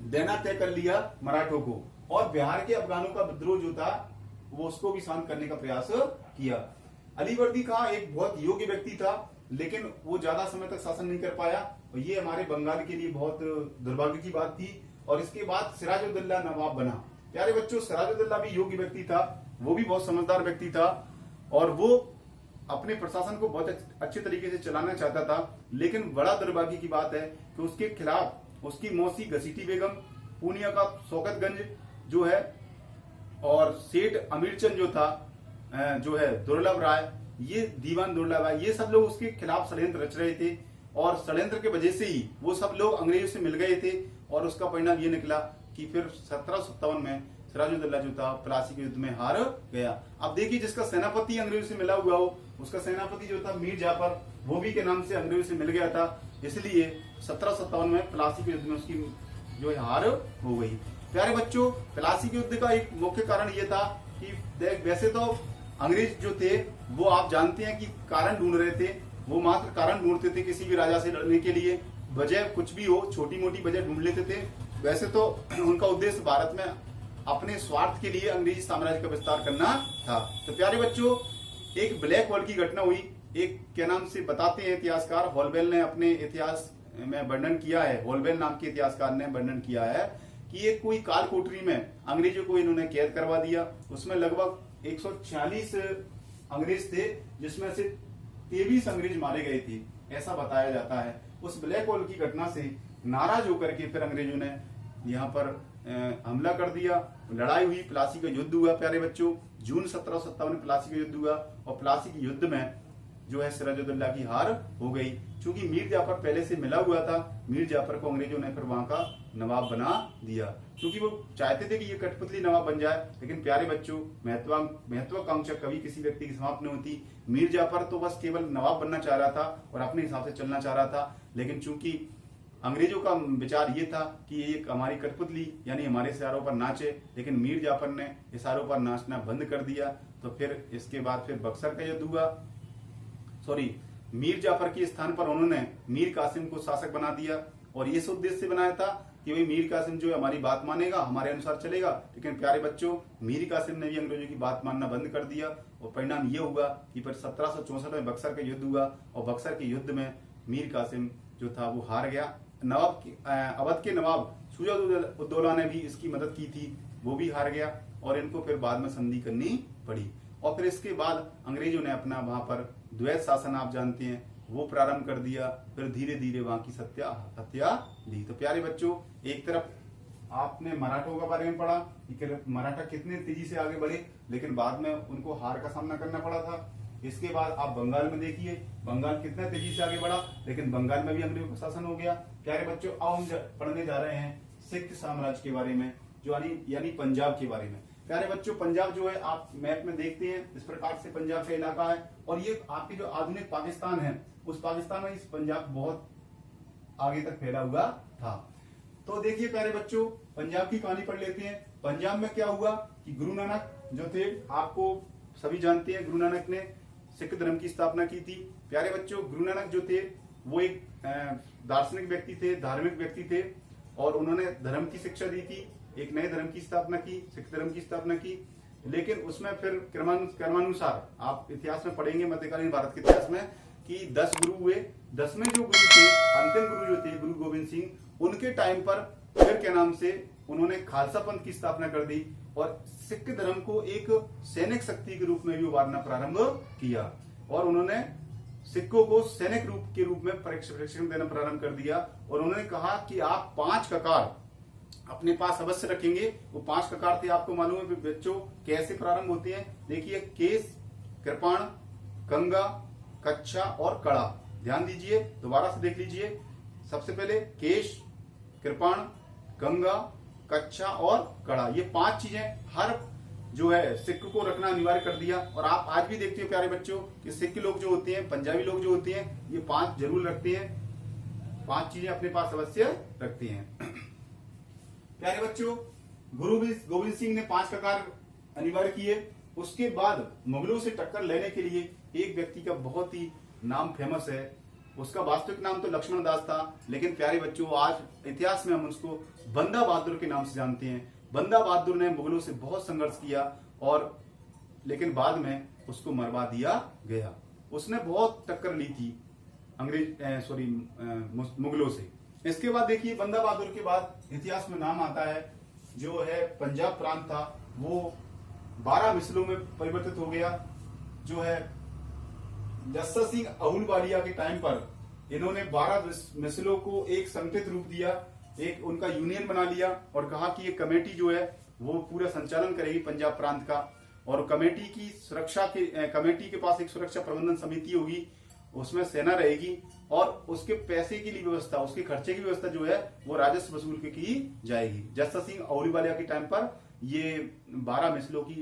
Speaker 1: देना तय कर लिया मराठों को, और बिहार के अफगानों का विद्रोह जो था वो उसको भी शांत करने का प्रयास किया। अलीवर्दी खान एक बहुत योग्य व्यक्ति था, लेकिन वो ज्यादा समय तक शासन नहीं कर पाया, और ये हमारे बंगाल के लिए बहुत दुर्भाग्य की बात थी। और इसके बाद सिराजुद्दौला नवाब बना। प्यारे बच्चों, सिराजुद्दौला भी योग्य व्यक्ति था, वो भी बहुत समझदार व्यक्ति था, और वो अपने प्रशासन को बहुत अच्छे तरीके से चलाना चाहता था। लेकिन बड़ा दुर्भाग्य की बात है कि उसके खिलाफ उसकी मौसी घसीटी बेगम, पूर्णिया का शौकतगंज जो है, और सेठ अमीरचंद जो था, जो है दुर्लभ राय, ये दीवान दुर्लभ राय, ये सब लोग उसके खिलाफ षड्यंत्र रच रहे थे, और षड्यंत्र के वजह से ही वो सब लोग अंग्रेजों से मिल गए थे। और उसका परिणाम ये निकला कि फिर 1757 में सिराजुद्दौला जो था प्लासी के युद्ध में हार गया। अब देखिए जिसका सेनापति अंग्रेजों से मिला हुआ हो, उसका सेनापति जो था मीर जाफर, वो भी के नाम से अंग्रेजों से मिल गया था। इसलिए 1757 में प्लासी के युद्ध में उसकी जो है हार हो गई। प्यारे बच्चों, प्लासी के युद्ध का एक मुख्य कारण ये था कि वैसे तो अंग्रेज जो थे वो आप जानते हैं कि कारण ढूंढ रहे थे, वो मात्र कारण ढूंढते थे किसी भी राजा से लड़ने के लिए, वजह कुछ भी हो, छोटी मोटी वजह ढूंढ लेते थे। वैसे तो उनका उद्देश्य भारत में अपने स्वार्थ के लिए अंग्रेजी साम्राज्य का विस्तार करना था। तो प्यारे बच्चों, एक ब्लैक होल की घटना हुई। एक क्या नाम से बताते हैं इतिहासकार, होलबेल ने अपने इतिहास में वर्णन किया है, होलबेल नाम के इतिहासकार ने वर्णन किया है कि एक कोई काल कोठरी में अंग्रेजों को इन्होंने कैद करवा दिया। उसमें लगभग 146 अंग्रेज थे, जिसमें से 23 अंग्रेज मारे गए थे, ऐसा बताया जाता है। उस ब्लैक होल की घटना से नाराज होकर के फिर अंग्रेजों ने यहाँ पर हमला कर दिया, लड़ाई हुई, प्लासी का युद्ध हुआ। प्यारे बच्चों, जून 1757 में प्लासी का युद्ध हुआ और प्लासी के युद्ध में जो है सिराजुद्दौला की हार हो गई। क्योंकि मीर जाफर पहले से मिला हुआ था, मीर जाफर को अंग्रेजों ने फिर वहां का नवाब बना दिया, क्योंकि वो चाहते थे कि ये कठपुतली नवाब बन जाए। लेकिन प्यारे बच्चों, महत्वाकांक्षा कभी किसी व्यक्ति की समाप्त नहीं होती। मीर जाफर तो बस केवल नवाब बनना चाह रहा था और अपने हिसाब से चलना चाह रहा था, लेकिन चूंकि अंग्रेजों का विचार ये था कि ये हमारी कठपुतली यानी हमारे इशारों पर नाचे, लेकिन मीर जाफर ने इशारों पर नाचना बंद कर दिया। तो फिर इसके बाद फिर बक्सर का युद्ध हुआ। मीर जाफर के स्थान पर उन्होंने मीर कासिम को शासक बना दिया और ये इस उद्देश्य से बनाया था कि भाई मीर कासिम जो है हमारी बात मानेगा, हमारे अनुसार चलेगा। लेकिन प्यारे बच्चों, मीर कासिम ने भी अंग्रेजों की बात मानना बंद कर दिया और परिणाम ये हुआ कि फिर 1764 में बक्सर का युद्ध हुआ और बक्सर के युद्ध में मीर कासिम जो था वो हार गया। अवध के नवाब शुजा-उद-दौला ने भी इसकी मदद की थी, वो भी हार गया और इनको फिर बाद में संधि करनी पड़ी। और फिर इसके बाद अंग्रेजों ने अपना वहां पर द्वैत शासन, आप जानते हैं, वो प्रारंभ कर दिया। फिर धीरे धीरे वहां की हत्या ली। तो प्यारे बच्चों, एक तरफ आपने मराठों के बारे में पढ़ा कि मराठा कितने तेजी से आगे बढ़े, लेकिन बाद में उनको हार का सामना करना पड़ा था। इसके बाद आप बंगाल में देखिए, बंगाल कितना तेजी से आगे बढ़ा, लेकिन बंगाल में भी अंग्रेजों का शासन हो गया। प्यारे बच्चों, अब हम पढ़ने जा रहे हैं सिख साम्राज्य के बारे में, जो यानी पंजाब के बारे में। प्यारे बच्चों, पंजाब जो है आप मैप में देखते हैं, इस प्रकार से पंजाब का इलाका है और ये आपकी जो आधुनिक पाकिस्तान है, उस पाकिस्तान में इस पंजाब बहुत आगे तक फैला हुआ था। तो देखिए प्यारे बच्चों, पंजाब की कहानी पढ़ लेते हैं। पंजाब में क्या हुआ कि गुरु नानक जो थे, आपको सभी जानते हैं, गुरु नानक ने सिख धर्म की स्थापना की थी। प्यारे बच्चों, गुरु नानक जो थे वो एक दार्शनिक व्यक्ति थे, धार्मिक व्यक्ति थे और उन्होंने धर्म की शिक्षा दी थी, एक नए धर्म की स्थापना की, सिख धर्म की स्थापना की। लेकिन उसमें फिर क्रमानुसार आप इतिहास में पढ़ेंगे, मध्यकालीन भारत के इतिहास में, कि 10 गुरु हुए। 10वें जो गुरु थे, अंतिम गुरु जो थे गुरु गोविंद सिंह, उनके टाइम पर फिर क्या नाम से उन्होंने खालसा पंथ की स्थापना कर दी और सिख धर्म को एक सैनिक शक्ति के रूप में भी उभारना प्रारंभ किया और उन्होंने सिखों को सैनिक के रूप में प्रशिक्षण देना प्रारंभ कर दिया। और उन्होंने कहा कि आप 5 ककार अपने पास अवश्य रखेंगे। वो 5 ककार थे, आपको मालूम है बच्चों कैसे प्रारंभ होते हैं। देखिए, केस, कृपाण, कंगा, कच्छा और कड़ा। ध्यान दीजिए, दोबारा से देख लीजिए। सबसे पहले केश, कृपाण, गंगा, कच्छा और कड़ा, ये 5 चीजें हर जो है सिख को रखना अनिवार्य कर दिया। और आप आज भी देखते हो प्यारे बच्चों कि सिख लोग जो होते हैं, पंजाबी लोग जो होते हैं, ये 5 जरूर रखते हैं, 5 चीजें अपने पास अवश्य रखते हैं। प्यारे बच्चों, गुरु गोविंद सिंह ने 5 ककार अनिवार्य किए। उसके बाद मुगलों से टक्कर लेने के लिए एक व्यक्ति का बहुत ही नाम फेमस है, उसका वास्तविक नाम तो लक्ष्मण दास था, लेकिन प्यारे बच्चों आज इतिहास में हम उसको बंदा बहादुर के नाम से जानते हैं। बंदा बहादुर ने मुगलों से बहुत संघर्ष किया और लेकिन बाद में उसको मरवा दिया गया। उसने बहुत टक्कर ली थी मुगलों से। इसके बाद देखिए, बंदा बहादुर के बाद इतिहास में नाम आता है जो है पंजाब प्रांत था, वो 12 मिसलों में परिवर्तित हो गया। जो है जस्सा सिंह अहुलवालिया के टाइम पर इन्होंने 12 मिसलों को एक संगठित रूप दिया, एक उनका यूनियन बना लिया और कहा कि ये कमेटी जो है वो पूरा संचालन करेगी पंजाब प्रांत का। और कमेटी की सुरक्षा के कमेटी के पास एक सुरक्षा प्रबंधन समिति होगी, उसमें सेना रहेगी और उसके पैसे की व्यवस्था, उसके खर्चे की व्यवस्था जो है वो राजस्व वसूल की जाएगी। जस्सा सिंह अहुलवालिया के टाइम पर ये 12 मिसलों की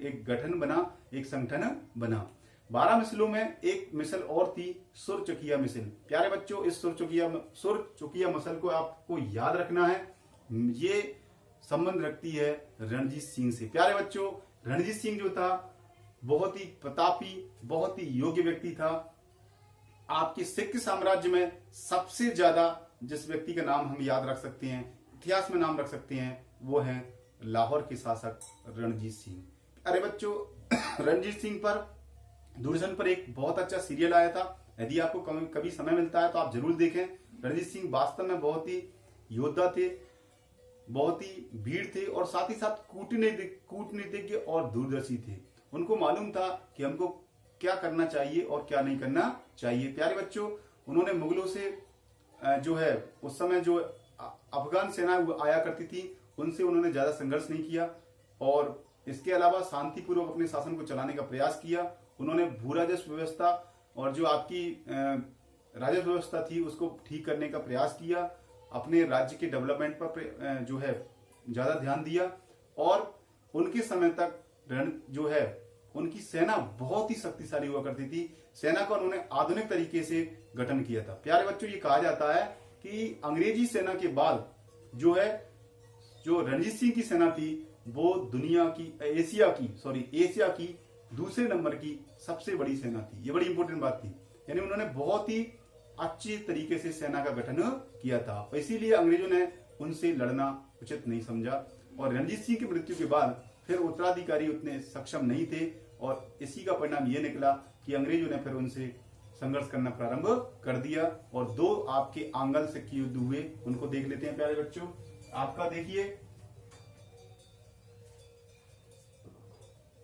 Speaker 1: एक गठन बना, एक संगठन बना। 12 मिसलों में एक मिसल और थी सुरचुकिया मिसल। प्यारे बच्चों, इस सुरचुकिया मिसल को आपको याद रखना है। ये संबंध रखती है रणजीत सिंह से। प्यारे बच्चों, रणजीत सिंह जो था बहुत ही प्रतापी, बहुत ही योग्य व्यक्ति था। आपके सिख साम्राज्य में सबसे ज्यादा जिस व्यक्ति का नाम हम याद रख सकते हैं, इतिहास में नाम रख सकते हैं, वो है लाहौर के शासक रणजीत सिंह। अरे बच्चों, रणजीत सिंह पर दूरदर्शन पर एक बहुत अच्छा सीरियल आया था। यदि आपको कभी समय मिलता है तो आप जरूर देखें। रणजीत सिंह वास्तव में बहुत ही योद्धा थे, बहुत ही वीर थे और साथ ही साथ कूटनीतिज्ञ और दूरदर्शी थे। उनको मालूम था कि हमको क्या करना चाहिए और क्या नहीं करना चाहिए। प्यारे बच्चों, उन्होंने मुगलों से जो है उस समय जो अफगान सेना आया करती थी उनसे उन्होंने ज्यादा संघर्ष नहीं किया और इसके अलावा शांतिपूर्वक अपने शासन को चलाने का प्रयास किया। उन्होंने भू राजस्व व्यवस्था और जो आपकी राजस्व व्यवस्था थी उसको ठीक करने का प्रयास किया। अपने राज्य के डेवलपमेंट पर जो है ज्यादा ध्यान दिया और उनके समय तक जो है उनकी सेना बहुत ही शक्तिशाली हुआ करती थी। सेना का उन्होंने आधुनिक तरीके से गठन किया था। प्यारे बच्चों, ये कहा जाता है कि अंग्रेजी सेना के बाद जो है जो रणजीत सिंह की सेना थी वो एशिया की दूसरे नंबर की सबसे बड़ी सेना थी। ये बड़ी इंपॉर्टेंट बात थी। यानी उन्होंने बहुत ही अच्छे तरीके से सेना का गठन किया था और इसीलिए अंग्रेजों ने उनसे लड़ना उचित नहीं समझा और रणजीत सिंह की मृत्यु के बाद फिर उत्तराधिकारी उतने सक्षम नहीं थे और इसी का परिणाम ये निकला कि अंग्रेजों ने फिर उनसे संघर्ष करना प्रारंभ कर दिया और दो आपके आंगल से युद्ध हुए। उनको देख लेते हैं प्यारे बच्चों। आपका देखिए,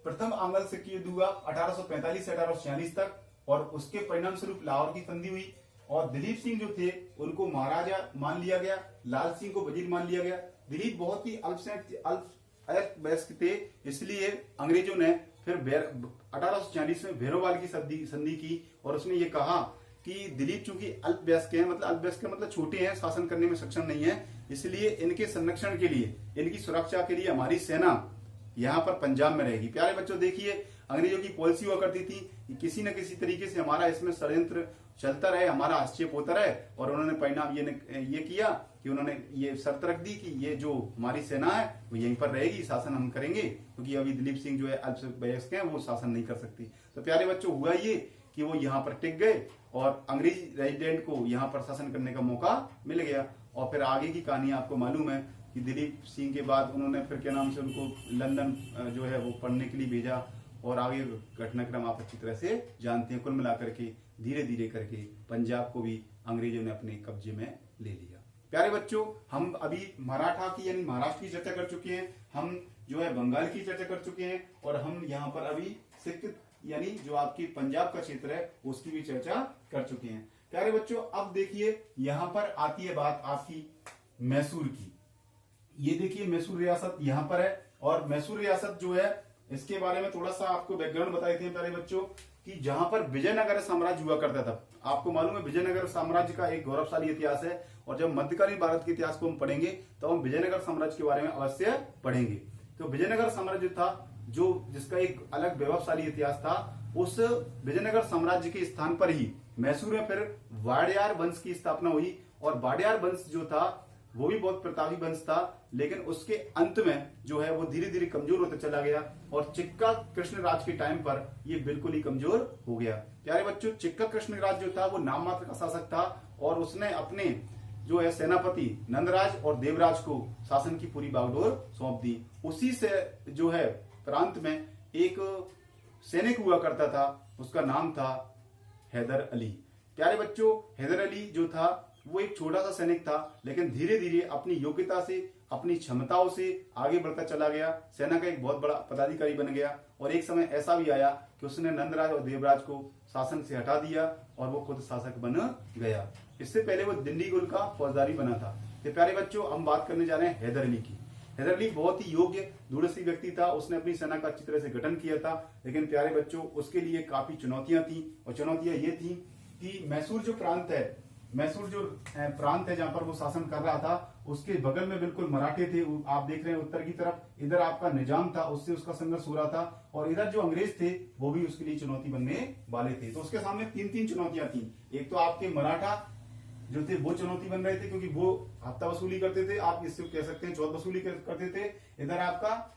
Speaker 1: प्रथम आंगल से युद्ध हुआ 1845 से 1846 तक और उसके परिणाम स्वरूप लाहौर की संधि हुई और दिलीप सिंह जो थे उनको महाराजा मान लिया गया, लाल सिंह को वजीर मान लिया गया। दिलीप बहुत ही अल्पवयस्क थे, इसलिए अंग्रेजों ने फिर 1846 में भेरोवाल की संधि की और उसने ये कहा कि दिलीप चूंकि अल्पवयस्क हैं, मतलब छोटे हैं, शासन करने में सक्षम नहीं है, इसलिए इनके संरक्षण के लिए, इनकी सुरक्षा के लिए हमारी सेना यहाँ पर पंजाब में रहेगी। प्यारे बच्चों, देखिए अंग्रेजों की पॉलिसी हुआ करती थी कि किसी न किसी तरीके से हमारा इसमें षड्यंत्र चलता रहे, हमारा हस्तक्षेप होता रहे और उन्होंने परिणाम ये किया कि उन्होंने ये शर्त रख दी कि ये जो हमारी सेना है वो यहीं पर रहेगी, शासन हम करेंगे, क्योंकि अभी दिलीप सिंह जो है अल्पवयस्क हैं, वो शासन नहीं कर सकती। तो प्यारे बच्चों, हुआ ये कि वो यहाँ पर टिक गए और अंग्रेजी रेजिडेंट को यहाँ पर शासन करने का मौका मिल गया। और फिर आगे की कहानी आपको मालूम है कि दिलीप सिंह के बाद उन्होंने फिर क्या नाम से उनको लंदन जो है वो पढ़ने के लिए भेजा और आगे घटनाक्रम आप अच्छी तरह से जानते हैं। कुल मिलाकर के धीरे धीरे करके पंजाब को भी अंग्रेजों ने अपने कब्जे में ले लिया। प्यारे बच्चों, हम अभी मराठा की यानी महाराष्ट्र की चर्चा कर चुके हैं, हम जो है बंगाल की चर्चा कर चुके हैं और हम यहाँ पर अभी सिख यानी जो आपकी पंजाब का क्षेत्र है उसकी भी चर्चा कर चुके हैं। प्यारे बच्चों, अब देखिए यहाँ पर आती है बात आपकी मैसूर की। ये देखिए मैसूर रियासत यहाँ पर है और मैसूर रियासत जो है इसके बारे में थोड़ा सा आपको बैकग्राउंड बताए थे प्यारे बच्चों कि जहां पर विजयनगर साम्राज्य हुआ करता था। आपको मालूम है विजयनगर साम्राज्य का एक गौरवशाली इतिहास है और जब मध्यकालीन भारत के इतिहास को हम पढ़ेंगे तो हम विजयनगर साम्राज्य के बारे में अवश्य पढ़ेंगे। तो विजयनगर साम्राज्य था जो जिसका एक अलग वैभवशाली इतिहास था। उस विजयनगर साम्राज्य के स्थान पर ही मैसूर में फिर वाडियार वंश की स्थापना हुई और वाडियार वंश जो था वो भी बहुत प्रतापी वंश था, लेकिन उसके अंत में जो है वो धीरे धीरे कमजोर होता चला गया और चिक्का कृष्ण राज के टाइम पर ये बिल्कुल ही कमजोर हो गया। प्यारे बच्चों, चिक्का कृष्ण राज जो था वो नाम मात्र का शासक था और उसने अपने जो है सेनापति नंदराज और देवराज को शासन की पूरी बागडोर सौंप दी। उसी से जो है प्रांत में एक सैनिक हुआ करता था, उसका नाम था हैदर अली। प्यारे बच्चों, हैदर अली जो था वो एक छोटा सा सैनिक था, लेकिन धीरे धीरे अपनी योग्यता से, अपनी क्षमताओं से आगे बढ़ता चला गया, सेना का एक बहुत बड़ा पदाधिकारी बन गया और एक समय ऐसा भी आया कि उसने नंदराज और देवराज को शासन से हटा दिया और वो खुद शासक बन गया। इससे पहले वो दिल्लीगुल का फौजदारी बना था। तो प्यारे बच्चों, हम बात करने जा रहे हैं हैदर अली की। हैदर अली बहुत ही योग्य दूरदर्शी व्यक्ति था, उसने अपनी सेना का अच्छी तरह से गठन किया था, लेकिन प्यारे बच्चों उसके लिए काफी चुनौतियां थी और चुनौतियां ये थी कि मैसूर जो प्रांत है जहाँ पर वो शासन कर रहा था उसके बगल में बिल्कुल मराठे थे, आप देख रहे हैं उत्तर की तरफ, इधर आपका निजाम था, उससे उसका संघर्ष हो रहा था, और इधर जो अंग्रेज थे वो भी उसके लिए चुनौती बनने वाले थे। तो उसके सामने तीन तीन चुनौतियां थी। एक तो आपके मराठा जो थे वो चुनौती बन रहे थे, क्योंकि वो हफ्ता वसूली करते थे, आप इससे कह सकते हैं चौथ वसूली करते थे। इधर आपका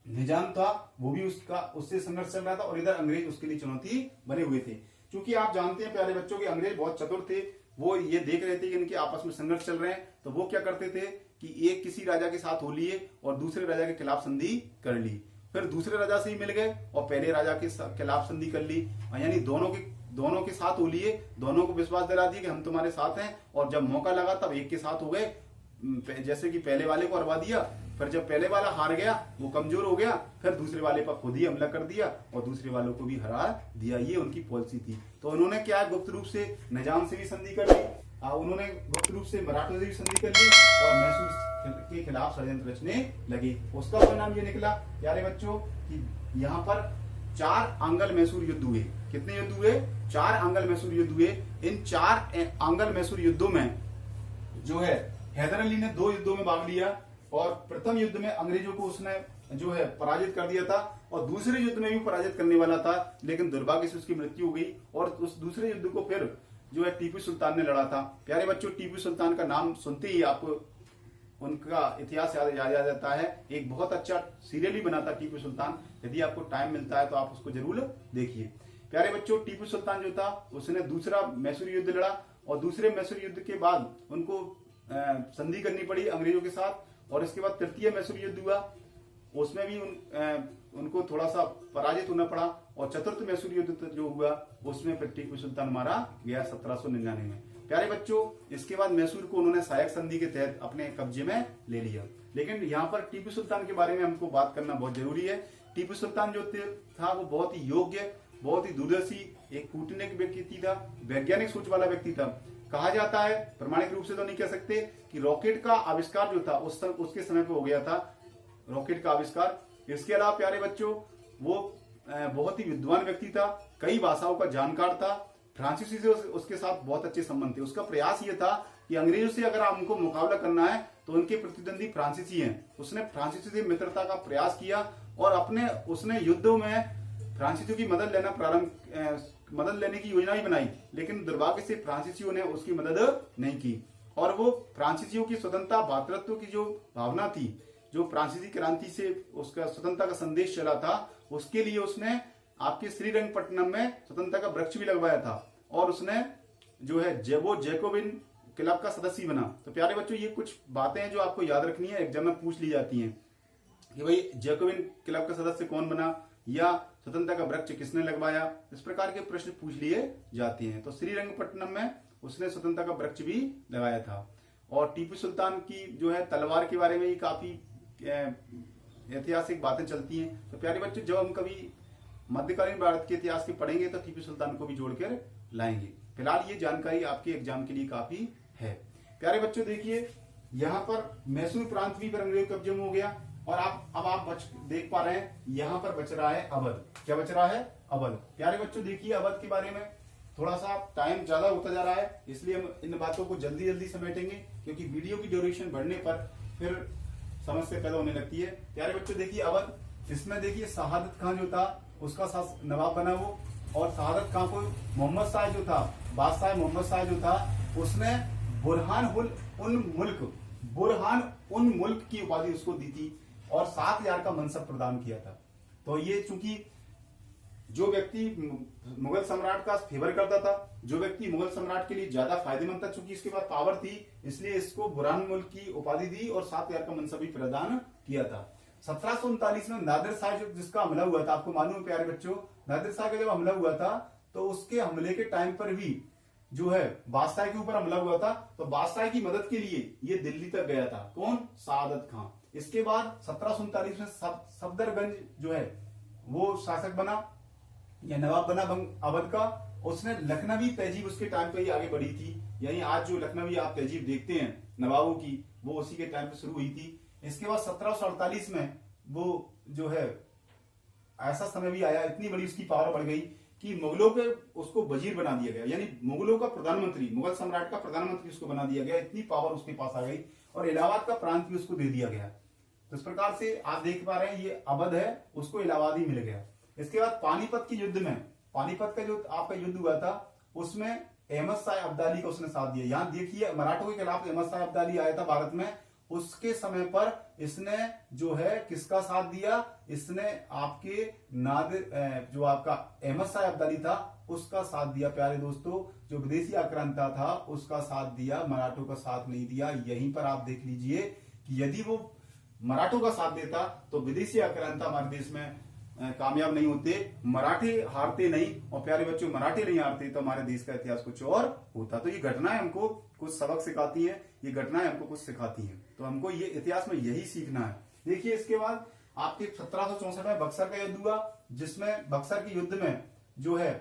Speaker 1: निजाम था, वो भी उससे संघर्ष चल रहा था, और इधर अंग्रेज उसके लिए चुनौती बने हुए थे। क्योंकि आप जानते हैं प्यारे बच्चों के अंग्रेज बहुत चतुर थे, वो ये देख रहे थे कि इनके आपस में संघर्ष चल रहे हैं, तो वो क्या करते थे कि एक किसी राजा के साथ हो लिए और दूसरे राजा के खिलाफ संधि कर ली, फिर दूसरे राजा से ही मिल गए और पहले राजा के खिलाफ संधि कर ली, यानी दोनों के साथ हो लिए, दोनों को विश्वास दिला दिया कि हम तुम्हारे साथ हैं, और जब मौका लगा तब एक के साथ हो गए। जैसे कि पहले वाले को हरवा दिया, फिर जब पहले वाला हार गया, वो कमजोर हो गया, फिर दूसरे वाले पर खुद ही हमला कर दिया और दूसरे वालों को भी हरा दिया। ये उनकी पॉलिसी थी। तो उन्होंने क्या गुप्त रूप से निजाम से भी संधि कर ली, उन्होंने गुप्त रूप से मराठों से भी संधि कर ली और मैसूर के खिलाफ षड्यंत्र रचने लगे। उसका परिणाम ये निकला प्यारे बच्चों कि यहाँ पर 4 आंग्ल मैसूर युद्ध हुए। कितने युद्ध हुए? 4 आंग्ल मैसूर युद्ध हुए। इन 4 आंग्ल मैसूर युद्धों में जो है हैदर अली ने 2 युद्धों में भाग लिया, और प्रथम युद्ध में अंग्रेजों को उसने जो है पराजित कर दिया था, और दूसरे युद्ध में भी पराजित करने वाला था, लेकिन दुर्भाग्य से उसकी मृत्यु हो गई, और उस दूसरे युद्ध को फिर जो है टीपू सुल्तान ने लड़ा था। प्यारे बच्चों, टीपू सुल्तान का नाम सुनते ही आपको उनका इतिहास याद आ जाता है। एक बहुत अच्छा सीरियल भी बना था टीपू सुल्तान, यदि आपको टाइम मिलता है तो आप उसको जरूर देखिए। प्यारे बच्चों, टीपू सुल्तान जो था उसने दूसरा मैसूर युद्ध लड़ा, और दूसरे मैसूर युद्ध के बाद उनको संधि करनी पड़ी अंग्रेजों के साथ, और इसके बाद तृतीय मैसूर युद्ध हुआ, उसमें भी उनको थोड़ा सा पराजित होना पड़ा, और चतुर्थ मैसूर युद्ध जो हुआ उसमें फिर टीपू सुल्तान मारा गया 1799 में। प्यारे बच्चों, इसके बाद मैसूर को उन्होंने सहायक संधि के तहत अपने कब्जे में ले लिया। लेकिन यहाँ पर टीपू सुल्तान के बारे में हमको बात करना बहुत जरूरी है। टीपू सुल्तान जो था वो बहुत ही योग्य, बहुत ही दूरदर्शी, एक कूटनीतिक व्यक्ति था, वैज्ञानिक सोच वाला व्यक्ति था। कहा जाता है, प्रमाणिक रूप से तो नहीं कह सकते, कि रॉकेट का आविष्कार जो था उसके समय पे हो गया था, रॉकेट का आविष्कार। इसके अलावा प्यारे बच्चों, वो बहुत ही विद्वान व्यक्ति था, कई भाषाओं का जानकार था, फ्रांसीसी से उसके साथ बहुत अच्छे संबंध थे। उसका प्रयास ये था कि अंग्रेजों से अगर हमको मुकाबला करना है तो उनके प्रतिद्वंदी फ्रांसीसी हैं। उसने फ्रांसीसी से मित्रता का प्रयास किया, और उसने युद्धों में फ्रांसीसियों की मदद लेने की योजना भी बनाई, लेकिन दुर्भाग्य से फ्रांसीसियों ने उसकी मदद नहीं की, और वो फ्रांसीसियों की स्वतंत्रता भातृत्व की जो भावना थी, जो फ्रांसीसी क्रांति से उसका स्वतंत्रता का संदेश चला था, उसके लिए उसने आपके श्रीरंगपट्टनम में स्वतंत्रता का वृक्ष भी लगवाया था, और उसने जो है वो जैकोबिन क्लब का सदस्य बना। तो प्यारे बच्चों, ये कुछ बातें हैं जो आपको याद रखनी है, एग्जाम में पूछ ली जाती हैं कि भाई जैकोबिन क्लब का सदस्य कौन बना, या स्वतंत्रता का वृक्ष किसने लगवाया। इस प्रकार के प्रश्न पूछ लिए जाते हैं। तो श्रीरंगपट्टनम में उसने स्वतंत्रता का वृक्ष भी लगाया था। और टीपू सुल्तान की जो है तलवार के बारे में ही काफी ऐतिहासिक बातें चलती हैं। तो प्यारे बच्चों, जब हम कभी मध्यकालीन भारत के इतिहास के पढ़ेंगे तो टीपू सुल्तान को भी जोड़कर लाएंगे। फिलहाल ये जानकारी आपके एग्जाम के लिए काफी है। प्यारे बच्चों, देखिए यहाँ पर मैसूर प्रांत भी पर अंग्रेजों कब्जे में हो गया, और आप देख पा रहे हैं यहाँ पर बच रहा है अवध। क्या बच रहा है? अवध। प्यारे बच्चों, देखिए अवध के बारे में थोड़ा सा टाइम ज्यादा होता जा रहा है, इसलिए हम इन बातों को जल्दी जल्दी समेटेंगे, क्योंकि वीडियो की ड्यूरेशन बढ़ने पर फिर समस्या पैदा होने लगती है। प्यारे बच्चों, देखिए अवध, इसमें देखिए शहादत खान जो था उसका नवाब बना वो, और शहादत खान को मोहम्मद शाह जो था, बादशाह मोहम्मद शाह जो था, उसने बुरहान उन मुल्क की उपाधि उसको दी थी, और 7,000 का मनसब प्रदान किया था। तो ये चूंकि जो व्यक्ति मुगल सम्राट का फेवर करता था, जो व्यक्ति मुगल सम्राट के लिए ज्यादा फायदेमंद था, चूंकि इसके पास पावर थी, इसलिए इसको बुरहान मुल्क की उपाधि दी और 7,000 का मनसब भी प्रदान किया था। 1739 में नादिर शाह जिसका हमला हुआ था, आपको मालूम है प्यारे बच्चों, नादिर शाह का जब हमला हुआ था तो उसके हमले के टाइम पर भी जो है बादशाह के ऊपर हमला हुआ था, तो बादशाह की मदद के लिए ये दिल्ली तक गया था। कौन? शहादत खान। इसके बाद 1739 में सफदरगंज जो है वो शासक बना या नवाब बना अवध का। उसने लखनवी तहजीब उसके टाइम पे ही आगे बढ़ी थी, यानी आज जो लखनवी आप तहजीब देखते हैं नवाबों की, वो उसी के टाइम पे शुरू हुई थी। इसके बाद 1748 में वो जो है ऐसा समय भी आया, इतनी बड़ी उसकी पावर बढ़ गई कि मुगलों के उसको वजीर बना दिया गया, यानी मुगलों का प्रधानमंत्री, मुगल सम्राट का प्रधानमंत्री उसको बना दिया गया। इतनी पावर उसके पास आ गई, और इलाहाबाद का प्रांत भी उसको दे दिया गया। तो इस प्रकार से आप देख पा रहे हैं ये अवध है, उसको इलाहाबाद ही मिल गया। इसके बाद पानीपत के युद्ध में, पानीपत का जो आपका युद्ध हुआ था उसमें अहमद शाह अब्दाली को उसने साथ दिया। यहां देखिए मराठों के खिलाफ अहमद शाह अब्दाली आया था भारत में, उसके समय पर इसने जो है किसका साथ दिया, इसने आपके नादिर जो आपका अहमद शाह अब्दाली था उसका साथ दिया। प्यारे दोस्तों, जो विदेशी आक्रांता था उसका साथ दिया, मराठों का साथ नहीं दिया। यहीं पर आप देख लीजिए कि यदि वो मराठों का साथ देता तो विदेशी आक्रांता हमारे देश में कामयाब नहीं होते, मराठे हारते नहीं, और प्यारे बच्चों मराठे नहीं हारते तो हमारे देश का इतिहास कुछ और होता। तो ये घटनाएं हमको कुछ सबक सिखाती हैं, ये घटनाएं हमको कुछ सिखाती हैं, तो हमको ये इतिहास में यही सीखना है। देखिए इसके बाद आपके 1764 में बक्सर का युद्ध हुआ, जिसमें बक्सर के युद्ध में जो है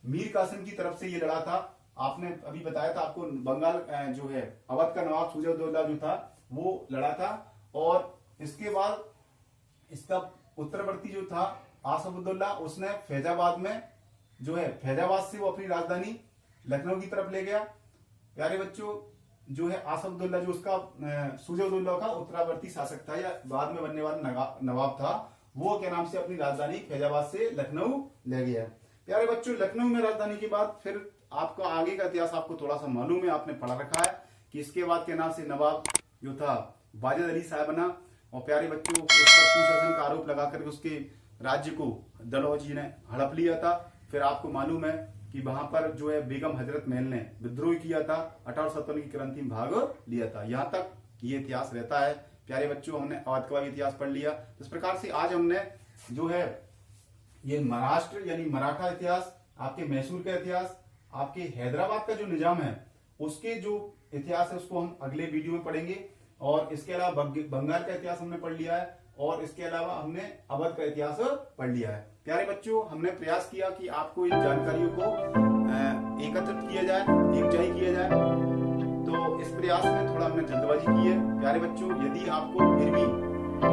Speaker 1: मीर कासिम की तरफ से ये लड़ा था। आपने अभी बताया था आपको, बंगाल जो है अवध का नवाब शुजा-उद-दौला जो था वो लड़ा था। और इसके बाद इसका उत्तरवर्ती जो था आसफुद्दौला, उसने फैजाबाद में जो है फैजाबाद से वो अपनी राजधानी लखनऊ की तरफ ले गया। प्यारे बच्चों, जो है आसफुद्दौला जो उसका शुजा-उद-दौला का उत्तरावर्ती शासक था या बाद में बनने वाला नवाब था, वो क्या नाम से अपनी राजधानी फैजाबाद से लखनऊ ले गया। प्यारे बच्चों, लखनऊ में राजधानी के बाद फिर आपका आगे का इतिहास आपको थोड़ा सा मालूम है, आपने पढ़ा रखा है कि इसके बाद के नाम से नवाब जो था वाजिद अली शाह बना। और प्यारे बच्चों, उस पर कुशासन का आरोप लगाकर उसके राज्य को डलहौजी ने हड़प लिया था। फिर आपको मालूम है कि वहां पर जो है बेगम हजरत महल ने विद्रोह किया था, 1857 की क्रांति में भाग लिया था। यहां तक ये इतिहास रहता है। प्यारे बच्चों, हमने अवध का भी इतिहास पढ़ लिया। इस प्रकार से आज हमने जो है ये महाराष्ट्र यानी मराठा इतिहास, आपके मैसूर का इतिहास, आपके हैदराबाद का जो निजाम है उसके जो इतिहास है उसको हम अगले वीडियो में पढ़ेंगे। और इसके अलावा बंगाल का इतिहास हमने पढ़ लिया है, और इसके अलावा हमने अवध का इतिहास पढ़ लिया है। प्यारे बच्चों, हमने प्रयास किया कि आपको इन जानकारियों को एकत्रित किया जाए, एकजाही किया जाए। तो इस प्रयास में थोड़ा हमने जल्दबाजी की है। प्यारे बच्चों, यदि आपको फिर भी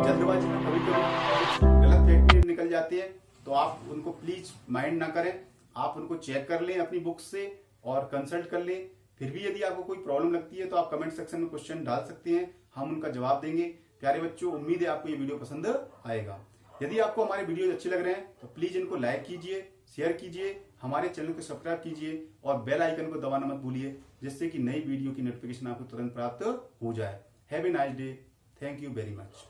Speaker 1: जल्दबाजी में कभी कुछ गलत फैक्ट निकल जाते हैं तो आप उनको प्लीज माइंड ना करें, आप उनको चेक कर लें अपनी बुक से और कंसल्ट कर लें। फिर भी यदि आपको कोई प्रॉब्लम लगती है तो आप कमेंट सेक्शन में क्वेश्चन डाल सकते हैं, हम उनका जवाब देंगे। प्यारे बच्चों, उम्मीद है आपको ये वीडियो पसंद आएगा। यदि आपको हमारे वीडियो अच्छे लग रहे हैं तो प्लीज इनको लाइक कीजिए, शेयर कीजिए, हमारे चैनल को सब्सक्राइब कीजिए और बेल आइकन को दबाना मत भूलिए, जिससे कि नई वीडियो की नोटिफिकेशन आपको तुरंत प्राप्त हो जाए। Have a nice day. Thank you very much.